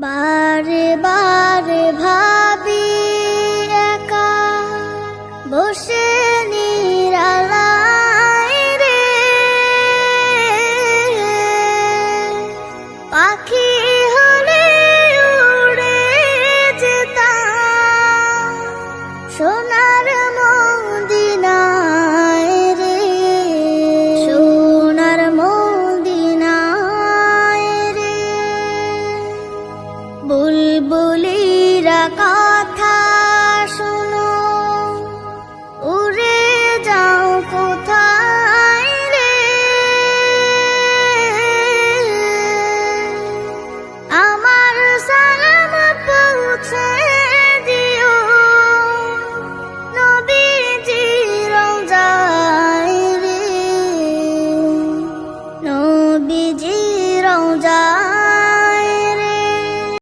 বারে বারে ভাবি একা বসে নিরালায় রে, পাখি হলে উড়ে যেতাম সোনার মদিনায় রে, সোনার মদিনায় রে। বুলবুলিরা কথা শোনো, উড়ে যাও কোথায় রে, আমার সালাম পৌঁছে